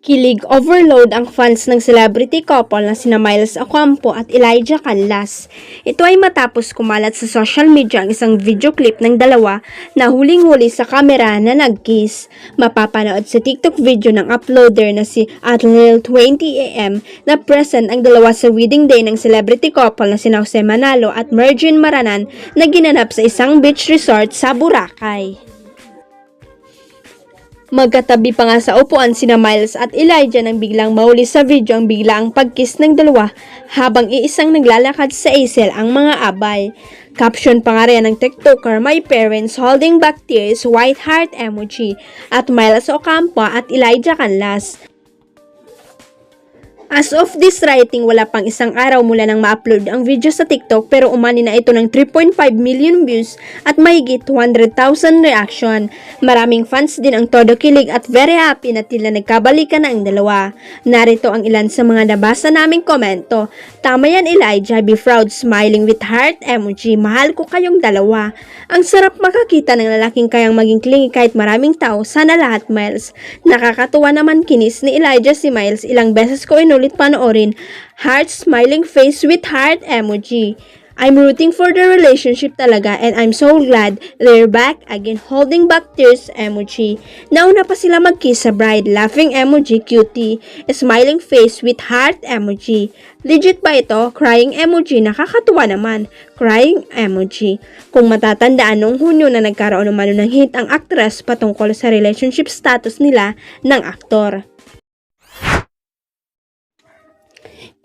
Kilig overload ang fans ng celebrity couple na sina Miles Ocampo at Elijah Canlas. Ito ay matapos kumalat sa social media ang isang video clip ng dalawa na huling-huli sa kamera na nag-kiss. Mapapanood sa TikTok video ng uploader na si @Lil20am na present ang dalawa sa wedding day ng celebrity couple na sina Jose Manalo at Mergin Maranan na ginanap sa isang beach resort sa Boracay. Magkatabi pa nga sa upuan sina Miles at Elijah nang biglang mahuli sa video ang biglaang pagkiss ng dalawa habang iisang naglalakad sa easel ang mga abay. Caption pa nga rin ng TikToker, "My parents holding back tears, white heart emoji" at Miles Ocampo at Elijah Canlas. As of this writing, wala pang isang araw mula nang ma-upload ang video sa TikTok pero umani na ito ng 3.5 million views at mahigit 200,000 reaction. Maraming fans din ang todo kilig at very happy na tila nagkabalikan na ang dalawa. Narito ang ilan sa mga nabasa naming komento. "Tama yan Elijah, be proud, smiling with heart emoji, mahal ko kayong dalawa. Ang sarap makakita ng lalaking kayang maging clingy kahit maraming tao, sana lahat Miles. Nakakatuwa naman kinis ni Elijah si Miles, ilang beses ko ulit panoorin, heart smiling face with heart emoji. I'm rooting for the relationship talaga and I'm so glad they're back again, holding back tears emoji. Nauna pa sila mag-kiss sa bride, laughing emoji, cutie, smiling face with heart emoji. Legit ba ito? Crying emoji, nakakatuwa naman. Crying emoji. Kung matatandaan noong Hunyo na nagkaroon naman ng hint ang actress patungkol sa relationship status nila ng aktor.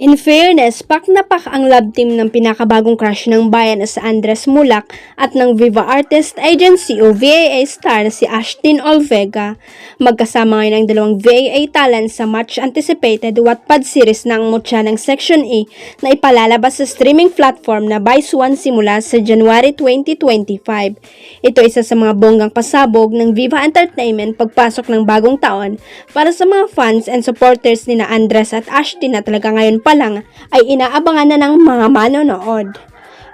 In fairness, pak na pak ang love team ng pinakabagong crush ng bayan na si Andres Mulak at ng Viva Artist Agency o VAA star na si Ashtin Olvega. Magkasama ngayon ang dalawang VAA talent sa much anticipated Wattpad series ng Mutya ng Section E na ipalalabas sa streaming platform na Vice One simula sa January 2025. Ito isa sa mga bonggang pasabog ng Viva Entertainment pagpasok ng bagong taon para sa mga fans and supporters ni na Andres at Ashtin na talaga ngayon pa lang ay inaabangan na ng mga manonood.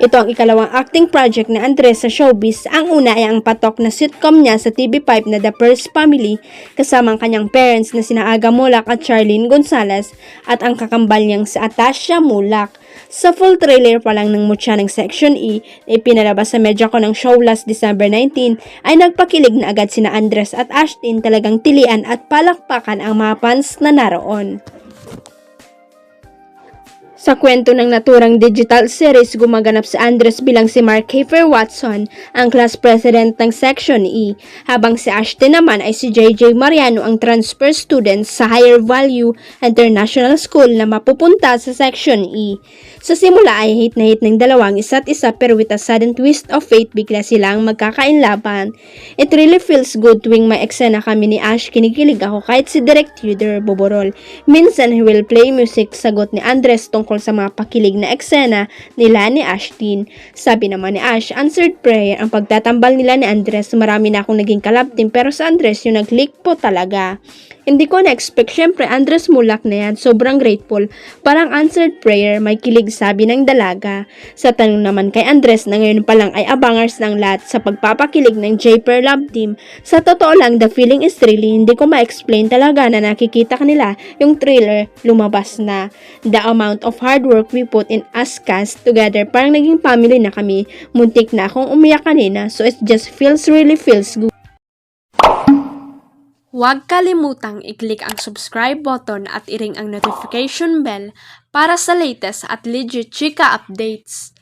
Ito ang ikalawang acting project ni Andres sa showbiz. Ang una ay ang patok na sitcom niya sa TV5 na The First Family kasama ang kanyang parents na sina Aga Mulak at Charlene Gonzalez at ang kakambal niyang si Atasha Mulak. Sa full trailer pa lang ng Mutya ng Section E na ipinalabas sa medya ko ng show last December 19 ay nagpakilig na agad sina Andres at Ashtin, talagang tilian at palakpakan ang mga fans na naroon. Sa kwento ng naturang digital series, gumaganap si Andres bilang si Mark Hafer Watson, ang class president ng Section E, habang si Ashtin naman ay si JJ Mariano, ang transfer student sa Higher Value International School na mapupunta sa Section E. Sa simula ay hate na hate ng dalawang isa't isa pero with a sudden twist of fate, bigla silang magkakainlaban. It really feels good tuwing may eksena kami ni Ash, kinikilig ako kahit si Direk Tudor Boborol. Minsan he will play music, sagot ni Andres tungkol sa mga pakilig na eksena nila ni Ashtin. Sabi naman ni Ash, answered prayer ang pagtatambal nila ni Andres. Marami na akong naging kalab team pero sa Andres yung nag-click po talaga. Hindi ko na-expect, syempre Andres Mulak na yan, sobrang grateful. Parang answered prayer, may kilig, sabi ng dalaga. Sa tanong naman kay Andres na ngayon pa lang ay abangers ng lahat sa pagpapakilig ng J-Per Love Team. Sa totoo lang, the feeling is really, hindi ko ma-explain talaga na nakikita kanila yung trailer lumabas na. The amount of hard work we put in as cast together, parang naging family na kami. Muntik na akong umiyak kanina, so it just really feels good. Huwag kalimutang i-click ang subscribe button at i-ring ang notification bell para sa latest at legit chika updates.